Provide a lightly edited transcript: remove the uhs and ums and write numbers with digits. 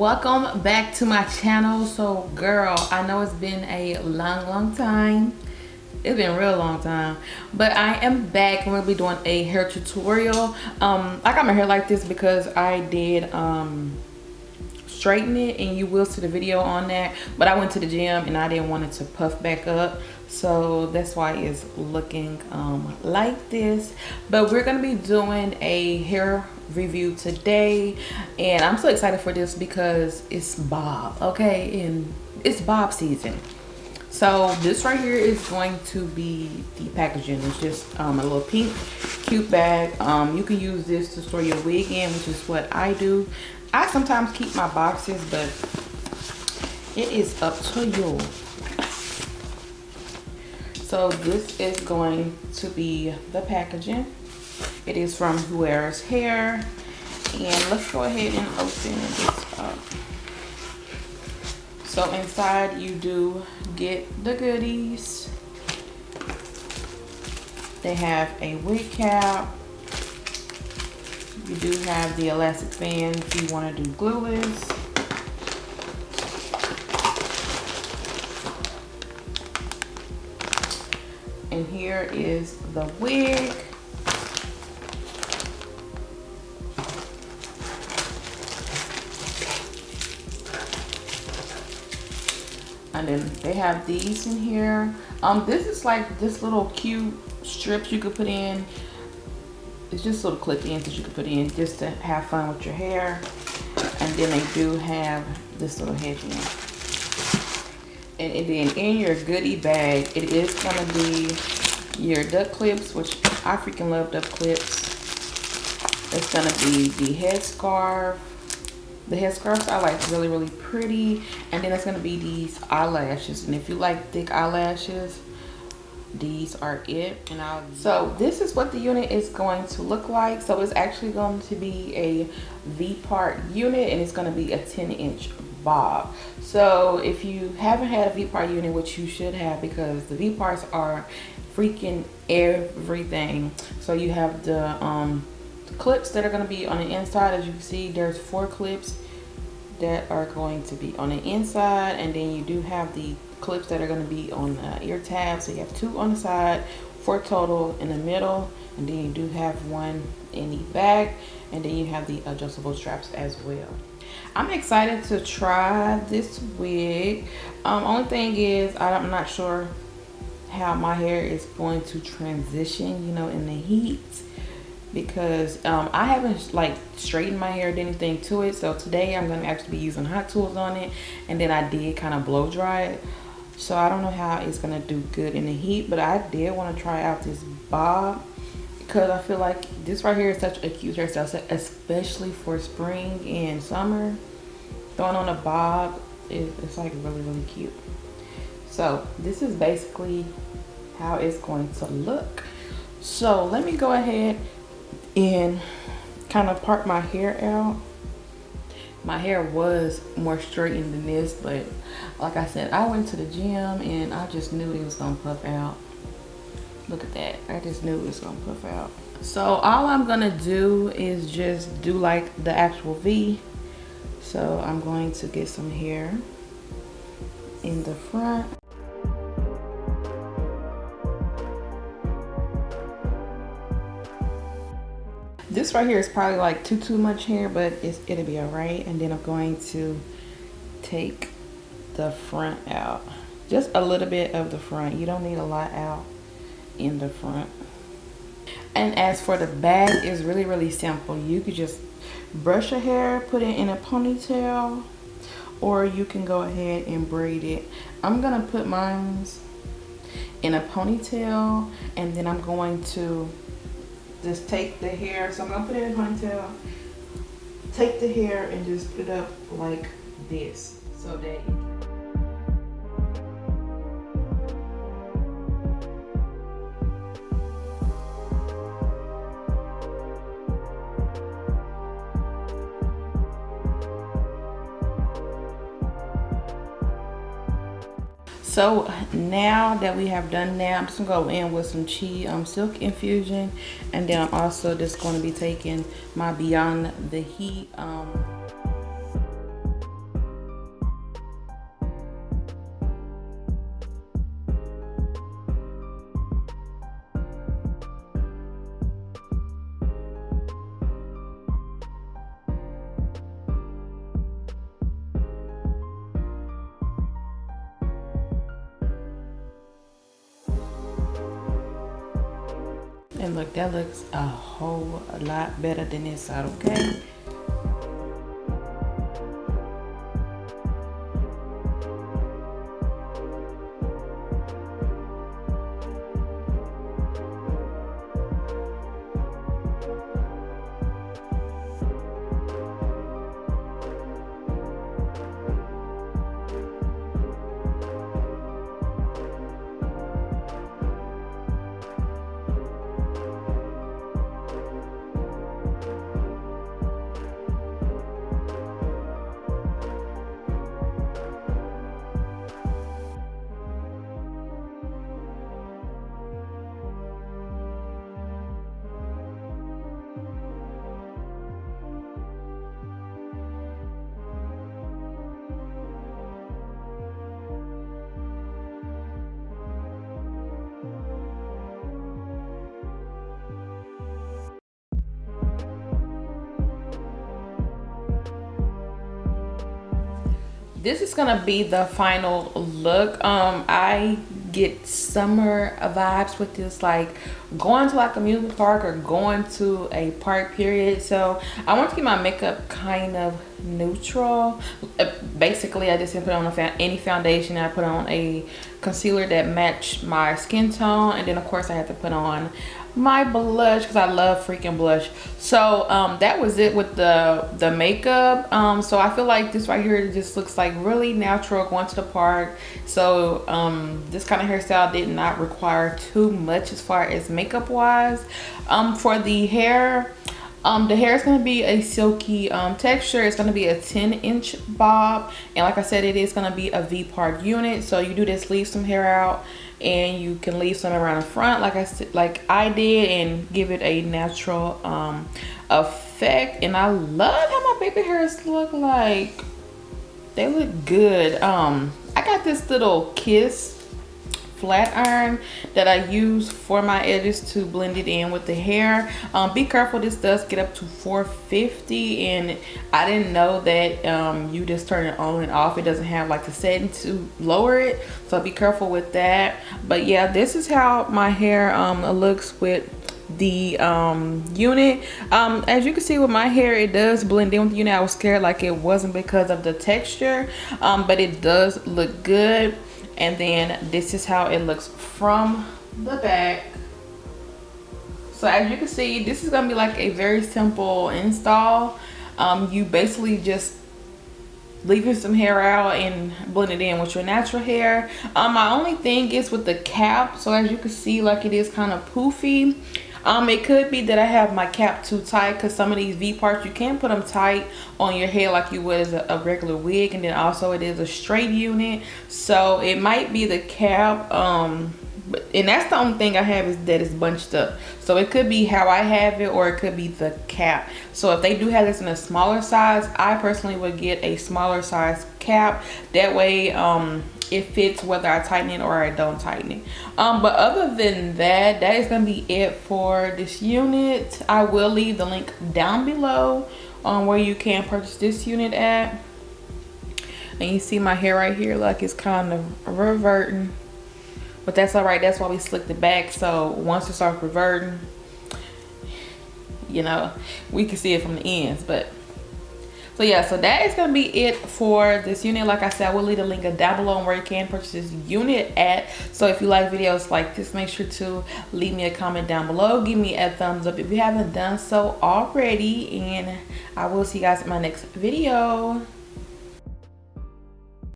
Welcome back to my channel. So girl, I know it's been a long time. It's been a real long time, but I am back and we'll be doing a hair tutorial. I got my hair like this because I did straighten it, and you will see the video on that, but I went to the gym and I didn't want it to puff back up, so that's why it's looking like this. But we're gonna be doing a hair review today, and I'm so excited for this because it's bob, okay, and it's bob season. So this right here is going to be the packaging. It's just a little pink cute bag. You can use this to store your wig in, which is what I do. I sometimes keep my boxes, but it is up to you. So this is going to be the packaging. It is from Hurela-Make, and let's go ahead and open this up. So inside you do get the goodies. They have a wig cap. You do have the elastic band if you want to do glueless. And here is the wig. And then they have these in here. This is like this little cute strips you could put in. It's just little clip-ins that you can put in just to have fun with your hair. And then they do have this little headband. And then in your goodie bag, it is gonna be your duck clips, which I freaking love duck clips. It's gonna be the headscarf. The headscarves are like really pretty. And then it's gonna be these eyelashes. And if you like thick eyelashes, these are it. And so this is what the unit is going to look like. So it's actually going to be a V-part unit, and it's going to be a 10-inch bob. So if you haven't had a V-part unit, which you should have, because the V-parts are freaking everything. So you have the clips that are going to be on the inside. As you can see, there's 4 clips that are going to be on the inside, and then you do have the clips that are going to be on the ear tabs. So you have 2 on the side, 4 total in the middle, and then you do have 1 in the back, and then you have the adjustable straps as well. I'm excited to try this wig. Only thing is I'm not sure how my hair is going to transition, you know, in the heat, because I haven't like straightened my hair or did anything to it. So today I'm going to actually be using hot tools on it, and then I did kind of blow dry it. So I don't know how it's going to do good in the heat, but I did want to try out this bob because I feel like this right here is such a cute hairstyle, especially for spring and summer. Throwing on a bob, it's like really cute. So this is basically how it's going to look. So let me go ahead and kind of part my hair out. My hair was more straightened than this, but like I said, I went to the gym and I just knew it was gonna puff out. Look at that, I just knew it was gonna puff out. So all I'm gonna do is just do like the actual V. So I'm going to get some hair in the front. This right here is probably like too much hair, but it'll be all right. And then I'm going to take the front out, just a little bit of the front. You don't need a lot out in the front. And as for the back, it's really simple. You could just brush your hair, put it in a ponytail, or you can go ahead and braid it. I'm gonna put mine in a ponytail, and then I'm going to just take the hair. So I'm gonna put it in a ponytail, take the hair and just put it up like this, so that you can. So now that we have done that, I'm just gonna go in with some silk infusion, and then I'm also just going to be taking my Beyond the Heat And look, that looks a whole lot better than this side, okay? This is gonna be the final look. I get summer vibes with this, like going to like a amusement park or going to a park period. So I want to keep my makeup kind of neutral. Basically, I just didn't put on any foundation. I put on a concealer that matched my skin tone, and then of course I had to put on my blush because I love freaking blush. So that was it with the makeup. So I feel like this right here just looks like really natural going to the park. So this kind of hairstyle did not require too much as far as makeup wise. For the hair is going to be a silky texture. It's going to be a 10-inch bob, and like I said, it is going to be a V-part unit. So you do this, leave some hair out, and you can leave some around the front like I did, and give it a natural effect. And I love how my baby hairs look like. They look good. I got this little Kiss flat iron that I use for my edges to blend it in with the hair. Be careful, this does get up to 450, and I didn't know that you just turn it on and off. It doesn't have like the setting to lower it, so be careful with that. But yeah, this is how my hair looks with the unit. As you can see with my hair, it does blend in with the unit. I was scared like it wasn't because of the texture, but it does look good. And then this is how it looks from the back. So as you can see, this is gonna be like a very simple install. You basically just leaving some hair out and blend it in with your natural hair. My only thing is with the cap. So as you can see, like it is kind of poofy. It could be that I have my cap too tight, because some of these V parts, you can put them tight on your hair like you would as a regular wig, and then also it is a straight unit, so it might be the cap. And that's the only thing I have, is that it's bunched up. So it could be how I have it, or it could be the cap. So if they do have this in a smaller size, I personally would get a smaller size cap. That way it fits whether I tighten it or I don't tighten it. But other than that, that is gonna be it for this unit. I will leave the link down below on where you can purchase this unit at. And you see my hair right here, like it's kind of reverting, but that's all right. That's why we slicked it back, so once it starts reverting, you know, we can see it from the ends. But so yeah, so that is gonna be it for this unit. Like I said, I will leave a link down below on where you can purchase this unit at. So if you like videos like this, make sure to leave me a comment down below. Give me a thumbs up if you haven't done so already, and I will see you guys in my next video.